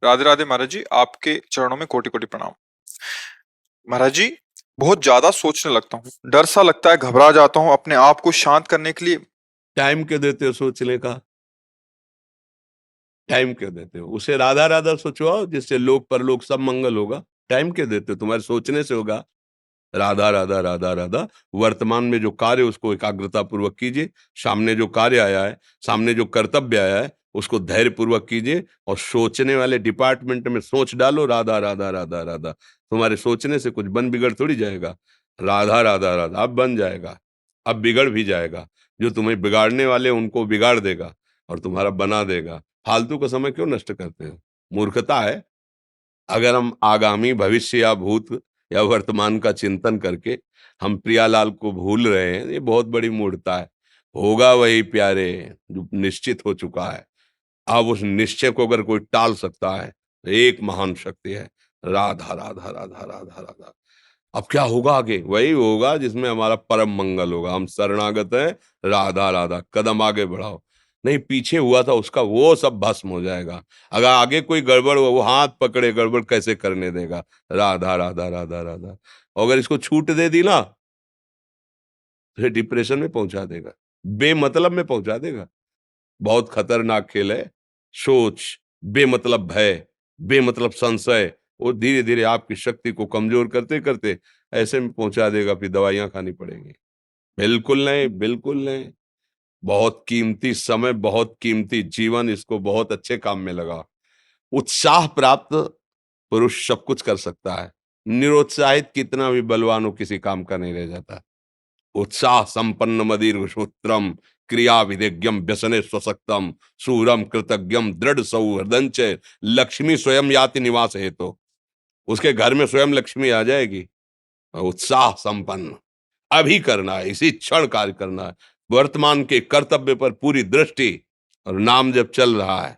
राधे राधे महाराज जी, आपके चरणों में कोटि कोटि प्रणाम। महाराज जी, बहुत ज्यादा सोचने लगता हूँ, डर सा लगता है, घबरा जाता हूँ। अपने आप को शांत करने के लिए टाइम क्यों देते हो सोचने का? टाइम क्यों देते हो? उसे राधा राधा सोचवाओ, जिससे लोक परलोक सब मंगल होगा। टाइम क्यों देते हो? तुम्हारे सोचने से होगा। राधा राधा राधा राधा। वर्तमान में जो कार्य उसको एकाग्रता पूर्वक कीजिए। सामने जो कार्य आया है, सामने जो कर्तव्य आया है, उसको धैर्य पूर्वक कीजिए। और सोचने वाले डिपार्टमेंट में सोच डालो राधा राधा राधा राधा। तुम्हारे सोचने से कुछ बन बिगड़ थोड़ी जाएगा। राधा राधा राधा अब बन जाएगा। अब बिगड़ भी जाएगा। जो तुम्हें बिगाड़ने वाले उनको बिगाड़ देगा और तुम्हारा बना देगा। फालतू का समय क्यों नष्ट करते हो? मूर्खता है। अगर हम आगामी भविष्य या भूत या वर्तमान का चिंतन करके हम प्रियालाल को भूल रहे हैं, ये बहुत बड़ी मूर्खता है। होगा वही प्यारे जो निश्चित हो चुका है। अब उस निश्चय को अगर कोई टाल सकता है तो एक महान शक्ति है, राधा राधा राधा राधा राधा। अब क्या होगा आगे? वही होगा जिसमें हमारा परम मंगल होगा। हम शरणागत हैं, राधा राधा। कदम आगे बढ़ाओ। नहीं, पीछे हुआ था उसका वो सब भस्म हो जाएगा। अगर आगे कोई गड़बड़ हुआ, वो हाथ पकड़े गड़बड़ कैसे करने देगा? राधा राधा राधा राधा। और अगर इसको छूट दे दी ना, फिर डिप्रेशन में पहुंचा देगा, बेमतलब में पहुंचा देगा। बहुत खतरनाक खेल है। सोच, बेमतलब भय, बेमतलब संशय, वो धीरे धीरे आपकी शक्ति को कमजोर करते करते ऐसे में पहुंचा देगा, फिर दवाइयां खानी पड़ेंगी। बिल्कुल नहीं, बिल्कुल नहीं। बहुत कीमती समय, बहुत कीमती जीवन, इसको बहुत अच्छे काम में लगा। उत्साह प्राप्त पुरुष सब कुछ कर सकता है। निरुत्साहित कितना भी बलवान हो, किसी काम का नहीं रह जाता। उत्साह संपन्न मदीर श्रोत्रम, क्रिया विधिज्ञम व्यसने स्वसक्तम, सूरम कृतज्ञम दृढ़ सौहृदंच, लक्ष्मी स्वयं याति निवास हेतु। उसके घर में स्वयं लक्ष्मी आ जाएगी। उत्साह संपन्न अभी करना है, इसी क्षण कार्य करना है। वर्तमान के कर्तव्य पर पूरी दृष्टि। और नाम जब चल रहा है,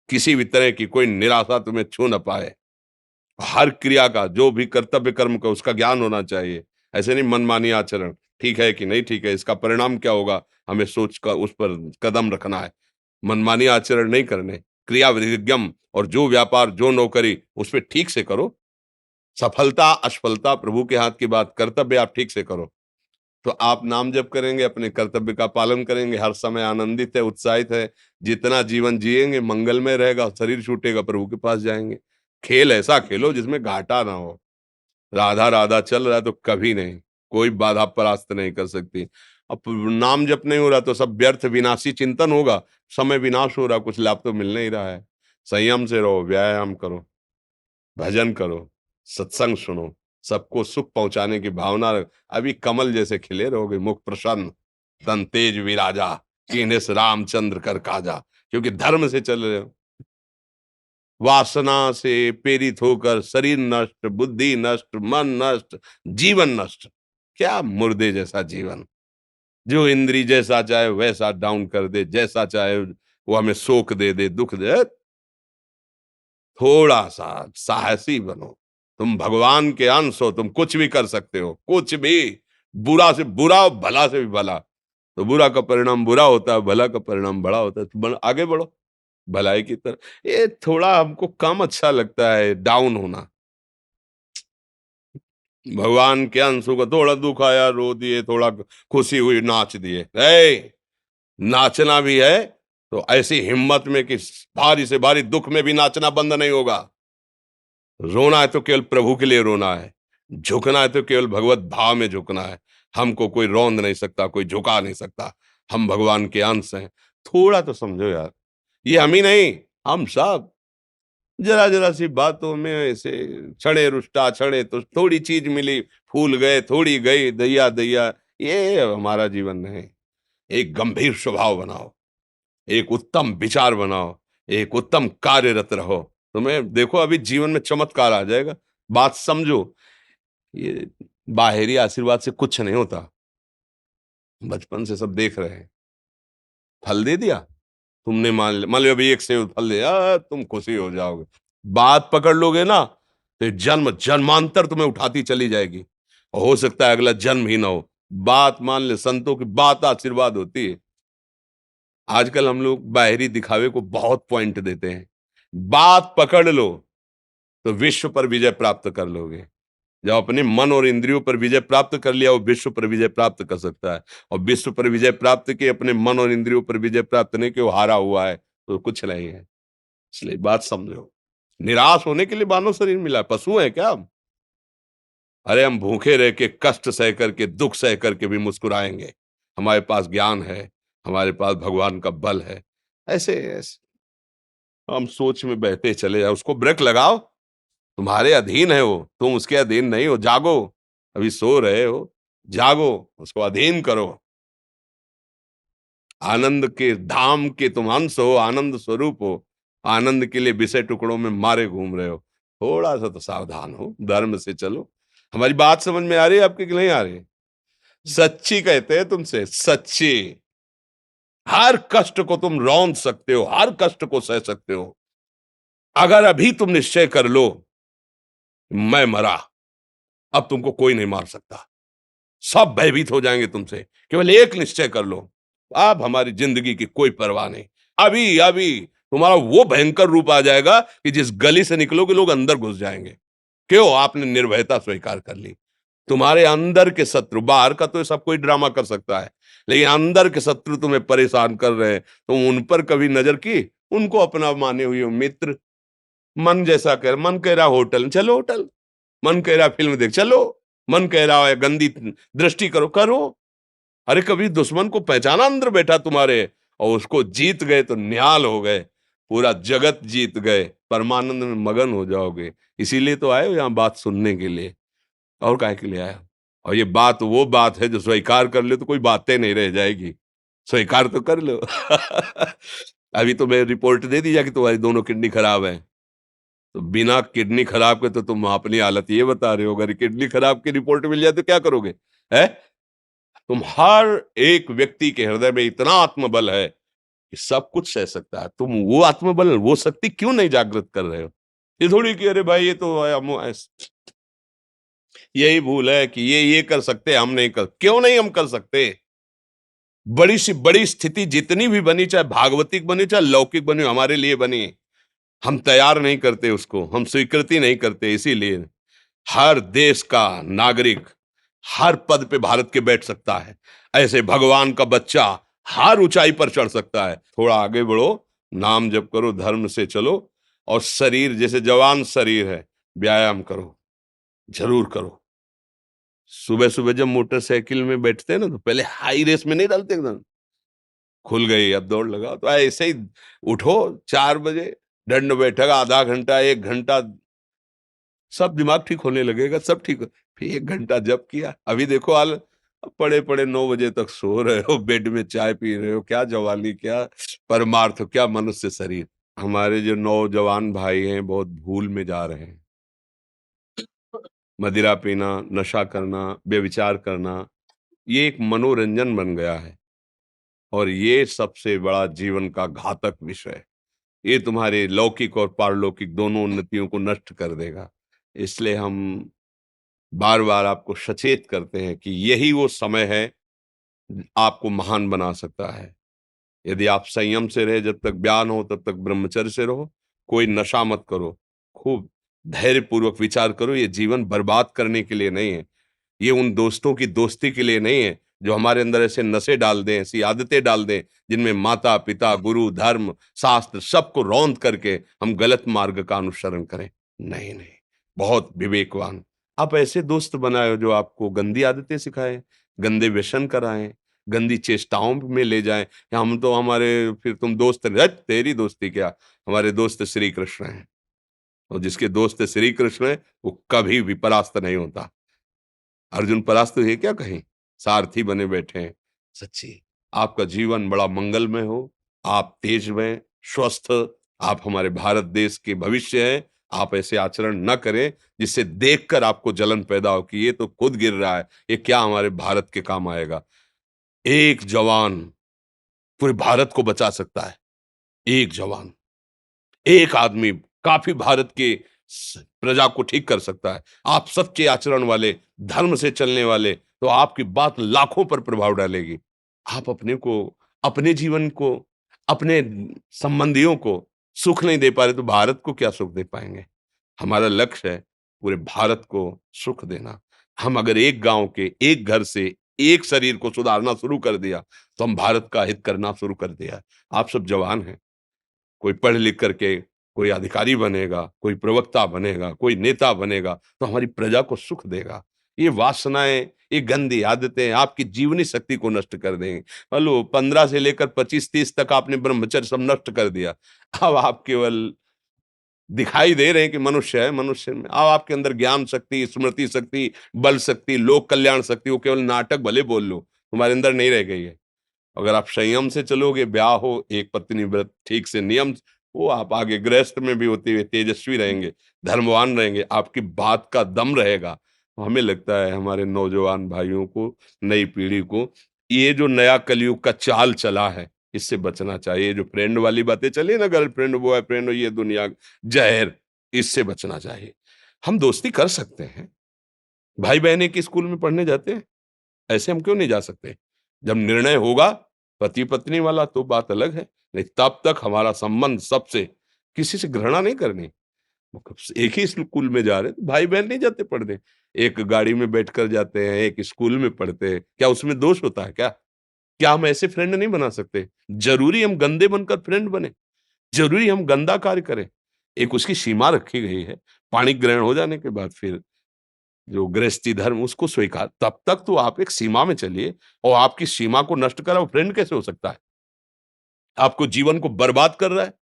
किसी भी तरह की कोई निराशा तुम्हें छू न पाए। हर क्रिया का, जो भी कर्तव्य कर्म का, उसका ज्ञान होना चाहिए। ऐसे नहीं मनमानी आचरण, ठीक है कि नहीं ठीक है, इसका परिणाम क्या होगा, हमें सोच कर उस पर कदम रखना है। मनमानी आचरण नहीं करने। क्रिया विधिज्ञम, और जो व्यापार जो नौकरी उस पर ठीक से करो। सफलता असफलता प्रभु के हाथ की बात, कर्तव्य आप ठीक से करो। तो आप नाम जप करेंगे, अपने कर्तव्य का पालन करेंगे, हर समय आनंदित है, उत्साहित है। जितना जीवन जिएंगे मंगलमय रहेगा। शरीर छूटेगा, प्रभु के पास जाएंगे। खेल ऐसा खेलो जिसमें घाटा ना हो। राधा राधा चल रहा है तो कभी नहीं, कोई बाधा परास्त नहीं कर सकती। अब नाम जप नहीं हो रहा तो सब व्यर्थ विनाशी चिंतन होगा। समय विनाश हो रहा, कुछ लाभ तो मिल नहीं रहा है। संयम से रहो, व्यायाम करो, भजन करो, सत्संग सुनो, सबको सुख पहुंचाने की भावना रख। अभी कमल जैसे खिले रहोगे, मुख प्रसन्न, तन तेज विराजा, कीन्हिस रामचंद्र कर काजा। क्योंकि धर्म से चल रहे हो। वासना से प्रेरित होकर शरीर नष्ट, बुद्धि नष्ट, मन नष्ट, जीवन नष्ट। क्या मुर्दे जैसा जीवन, जो इंद्री जैसा चाहे वैसा डाउन कर दे, जैसा चाहे वो हमें शोक दे दे, दुख दे। थोड़ा सा साहसी बनो। तुम भगवान के अंश हो, तुम कुछ भी कर सकते हो, कुछ भी। बुरा से बुरा और भला से भी भला। तो बुरा का परिणाम बुरा होता है, भला का परिणाम बड़ा होता है। तो आगे बढ़ो भलाई की तरफ। ये थोड़ा हमको कम अच्छा लगता है डाउन होना। भगवान के अंशों का थोड़ा दुख आया रो दिए, थोड़ा खुशी हुई नाच दिए। नाचना भी है तो ऐसी हिम्मत में कि भारी से भारी दुख में भी नाचना बंद नहीं होगा। रोना है तो केवल प्रभु के लिए रोना है। झुकना है तो केवल भगवत भाव में झुकना है। हमको कोई रौंद नहीं सकता, कोई झुका नहीं सकता। हम भगवान के अंश हैं। थोड़ा तो समझो यार। ये हम ही नहीं, हम सब जरा जरा सी बातों में ऐसे क्षणे रुष्टा क्षणे तो थोड़ी चीज मिली, फूल गए, थोड़ी गई, दैया दैया। ये हमारा जीवन नहीं। एक गंभीर स्वभाव बनाओ, एक उत्तम विचार बनाओ, एक उत्तम कार्यरत रहो। तुम्हें देखो अभी जीवन में चमत्कार आ जाएगा। बात समझो। ये बाहरी आशीर्वाद से कुछ नहीं होता। बचपन से सब देख रहे हैं। फल दे दिया, तुमने मान लो अभी एक सेब फल दिया, तुम खुशी हो जाओगे। बात पकड़ लोगे ना तो जन्म जन्मांतर तुम्हें उठाती चली जाएगी। और हो सकता है अगला जन्म ही ना हो। बात मान ले, संतों की बात आशीर्वाद होती है। आजकल हम लोग बाहरी दिखावे को बहुत पॉइंट देते हैं। बात पकड़ लो तो विश्व पर विजय प्राप्त कर लोगे। जब अपने मन और इंद्रियों पर विजय प्राप्त कर लिया, वो विश्व पर विजय प्राप्त कर सकता है। और विश्व पर विजय प्राप्त किए, अपने मन और इंद्रियों पर विजय प्राप्त नहीं कि वो हारा हुआ है, तो कुछ नहीं है। इसलिए बात समझो। निराश होने के लिए मानव शरीर मिला, पशु है क्या हम? अरे हम भूखे रह के, कष्ट सह करके, दुख सह करके भी मुस्कुराएंगे। हमारे पास ज्ञान है, हमारे पास भगवान का बल है। ऐसे हम सोच में बहते चले जाओ, उसको ब्रेक लगाओ। तुम्हारे अधीन है वो, तुम उसके अधीन नहीं हो। जागो, अभी सो रहे हो, जागो, उसको अधीन करो। आनंद के धाम के तुम अंश हो, आनंद स्वरूप हो। आनंद के लिए विषय टुकड़ों में मारे घूम रहे हो। थोड़ा सा तो सावधान हो, धर्म से चलो। हमारी बात समझ में आ रही है आपकी कि नहीं आ रही? सच्ची कहते हैं तुमसे, सच्ची। हर कष्ट को तुम रौंद सकते हो, हर कष्ट को सह सकते हो, अगर अभी तुम निश्चय कर लो मैं मरा, अब तुमको कोई नहीं मार सकता। सब भयभीत हो जाएंगे तुमसे। केवल एक निश्चय कर लो, अब हमारी जिंदगी की कोई परवाह नहीं। अभी अभी तुम्हारा वो भयंकर रूप आ जाएगा कि जिस गली से निकलोगे लोग अंदर घुस जाएंगे। क्यों? आपने निर्भयता स्वीकार कर ली। तुम्हारे अंदर के शत्रु, बाहर का तो सब कोई ड्रामा कर सकता है, लेकिन अंदर के शत्रु तुम्हें परेशान कर रहे हैं, तुम उन पर कभी नजर की? उनको अपना माने हुए हो मित्र। मन जैसा कर, मन कह रहा होटल चलो होटल, मन कह रहा फिल्म देख चलो, मन कह रहा है गंदी दृष्टि करो करो। अरे कभी दुश्मन को पहचाना अंदर बैठा तुम्हारे, और उसको जीत गए तो निहाल हो गए, पूरा जगत जीत गए, परमानंद में मगन हो जाओगे। इसीलिए तो आए हो यहाँ बात सुनने के लिए, और काहे के लिए आए हो? और ये बात वो बात है जो स्वीकार कर ले तो कोई बातें नहीं रह जाएगी। स्वीकार तो कर लो। अभी तो मैं रिपोर्ट दे दी कि तुम्हारी दोनों किडनी खराब है, तो बिना किडनी खराब के तो तुम अपनी हालत ये बता रहे हो, अगर किडनी खराब की रिपोर्ट मिल जाए तो क्या करोगे? है? तुम हर एक व्यक्ति के हृदय में इतना आत्मबल है कि सब कुछ सह सकता है। तुम वो आत्मबल, वो शक्ति क्यों नहीं जागृत कर रहे हो? ये थोड़ी कि अरे भाई ये तो यही भूल है कि ये कर सकते हैं, हम नहीं कर। क्यों नहीं हम कर सकते? बड़ी सी बड़ी स्थिति जितनी भी बनी, चाहे भागवतिक बनी चाहे लौकिक बनी, हमारे लिए बनी, हम तैयार नहीं करते उसको, हम स्वीकृति नहीं करते। इसीलिए हर देश का नागरिक हर पद पे भारत के बैठ सकता है, ऐसे भगवान का बच्चा हर ऊंचाई पर चढ़ सकता है। थोड़ा आगे बढ़ो, नाम जप करो, धर्म से चलो, और शरीर जैसे जवान शरीर है, व्यायाम करो, जरूर करो। सुबह सुबह जब मोटरसाइकिल में बैठते हैं ना, तो पहले हाई रेस में नहीं डालते, एकदम खुल गई अब दौड़ लगाओ, तो ऐसे ही उठो 4 बजे, दंड बैठक आधा घंटा 1 घंटा, सब दिमाग ठीक होने लगेगा, सब ठीक फिर 1 घंटा जप किया। अभी देखो हाल, पड़े पड़े 9 बजे तक सो रहे हो, बेड में चाय पी रहे हो। क्या जवानी, क्या परमार्थ, क्या मनुष्य शरीर। हमारे जो नौजवान भाई हैं बहुत भूल में जा रहे हैं। मदिरा पीना, नशा करना, व्यभिचार करना, ये एक मनोरंजन बन गया है, और ये सबसे बड़ा जीवन का घातक विषय है। ये तुम्हारे लौकिक और पारलौकिक दोनों उन्नतियों को नष्ट कर देगा। इसलिए हम बार बार आपको सचेत करते हैं कि यही वो समय है आपको महान बना सकता है। यदि आप संयम से रहे, जब तक ज्ञान हो तब तक ब्रह्मचर्य से रहो, कोई नशा मत करो, खूब धैर्य पूर्वक विचार करो। ये जीवन बर्बाद करने के लिए नहीं है, ये उन दोस्तों की दोस्ती के लिए नहीं है जो हमारे अंदर ऐसे नशे डाल दें, ऐसी आदतें डाल दें जिनमें माता पिता, गुरु, धर्म, शास्त्र सबको रौंद करके हम गलत मार्ग का अनुसरण करें। नहीं नहीं, बहुत विवेकवान। आप ऐसे दोस्त बनाए हो जो आपको गंदी आदतें सिखाएं, गंदे व्यसन कराएं, गंदी चेष्टाओं में ले जाएं। या हम तो हमारे, फिर तुम दोस्त नहीं, हट, तेरी दोस्ती क्या, हमारे दोस्त श्री कृष्ण हैं, और जिसके दोस्त श्री कृष्ण है वो कभी भी परास्त नहीं होता। अर्जुन परास्त है क्या कहीं? सारथी बने बैठे हैं। सच्ची आपका जीवन बड़ा मंगलमय हो, आप तेज में स्वस्थ, आप हमारे भारत देश के भविष्य हैं। आप ऐसे आचरण न करें जिससे देखकर आपको जलन पैदा हो कि ये तो खुद गिर रहा है, ये क्या हमारे भारत के काम आएगा। एक जवान पूरे भारत को बचा सकता है। एक जवान, एक आदमी काफी भारत के प्रजा को ठीक कर सकता है। आप सच्चे आचरण वाले, धर्म से चलने वाले, तो आपकी बात लाखों पर प्रभाव डालेगी। आप अपने को, अपने जीवन को, अपने संबंधियों को सुख नहीं दे पा रहे तो भारत को क्या सुख दे पाएंगे? हमारा लक्ष्य है पूरे भारत को सुख देना। हम अगर एक गांव के एक घर से एक शरीर को सुधारना शुरू कर दिया तो हम भारत का हित करना शुरू कर दिया। आप सब जवान हैं, कोई पढ़ लिख करके कोई अधिकारी बनेगा, कोई प्रवक्ता बनेगा, कोई नेता बनेगा तो हमारी प्रजा को सुख देगा। ये वासनाएं, ये गंदी आदतें आपकी जीवनी शक्ति को नष्ट कर देंगे। मान लो 15 से लेकर 25-30 तक आपने ब्रह्मचर्य सब नष्ट कर दिया। अब आप केवल दिखाई दे रहे हैं कि मनुष्य है, मनुष्य में अब आपके अंदर ज्ञान शक्ति, स्मृति शक्ति, बल शक्ति, लोक कल्याण शक्ति, वो केवल नाटक भले बोल लो, तुम्हारे अंदर नहीं रह गई है। अगर आप संयम से चलोगे, ब्याह हो, एक पत्नी व्रत ठीक से नियम, वो आप आगे गृहस्थ में भी होते हुए तेजस्वी रहेंगे, धर्मवान रहेंगे, आपकी बात का दम रहेगा। तो हमें लगता है हमारे नौजवान भाइयों को, नई पीढ़ी को, ये जो नया कलयुग का चाल चला है, इससे बचना चाहिए। जो फ्रेंड वाली बातें चली ना, गर्लफ्रेंड, बॉयफ्रेंड, ये दुनिया जहर, इससे बचना चाहिए। हम दोस्ती कर सकते हैं, भाई बहन एक ही स्कूल में पढ़ने जाते हैं, ऐसे हम क्यों नहीं जा सकते? जब निर्णय होगा पति पत्नी वाला तो बात अलग है, नहीं तब तक हमारा संबंध सबसे, किसी से घृणा नहीं करनी। एक ही स्कूल में जा रहे हैं तो भाई बहन नहीं जाते पढ़ने, एक गाड़ी में बैठकर जाते हैं, एक स्कूल में पढ़ते हैं, क्या उसमें दोष होता है क्या? क्या हम ऐसे फ्रेंड नहीं बना सकते? जरूरी हम गंदे बनकर फ्रेंड बने? जरूरी हम गंदा कार्य करें? एक उसकी सीमा रखी गई है, पाणी ग्रहण हो जाने के बाद फिर जो गृहस्थी धर्म उसको स्वीकार, तब तक तो आप एक सीमा में चलिए, और आपकी सीमा को नष्ट करा वो फ्रेंड कैसे हो सकता है? आपको जीवन को बर्बाद कर रहा है,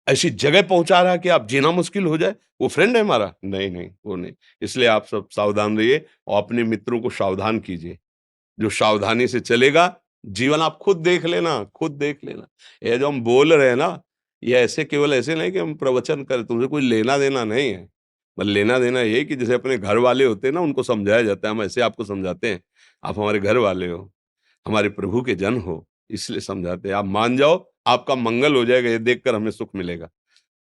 ऐसी जगह पहुंचा रहा है कि आप जीना मुश्किल हो जाए, वो फ्रेंड है हमारा? नहीं, नहीं, वो नहीं। इसलिए आप सब सावधान रहिए और अपने मित्रों को सावधान कीजिए। जो सावधानी से चलेगा, जीवन आप खुद देख लेना, खुद देख लेना। ये जो हम बोल रहे हैं ना, ये ऐसे केवल ऐसे नहीं कि हम प्रवचन करें, तुमसे कोई लेना-देना नहीं है। बस लेना-देना ये है कि जैसे अपने घर वाले होते हैं ना, उनको समझाया जाता है, हम ऐसे आपको समझाते हैं। आप हमारे घर वाले हो, हमारे प्रभु के जन हो, इसलिए समझाते हैं। आप मान जाओ, आपका मंगल हो जाएगा, ये देखकर हमें सुख मिलेगा।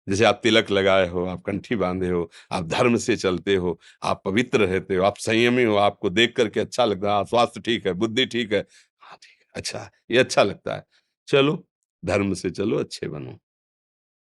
जैसे आप तिलक लगाए हो, आप कंठी बांधे हो, आप धर्म से चलते हो, आप पवित्र रहते हो, आप संयमी हो, आपको देख करके अच्छा लगता है, हाँ, स्वास्थ्य ठीक है, बुद्धि ठीक है, हाँ, ठीक है, अच्छा, ये अच्छा लगता है। चलो, धर्म से चलो, अच्छे बनो।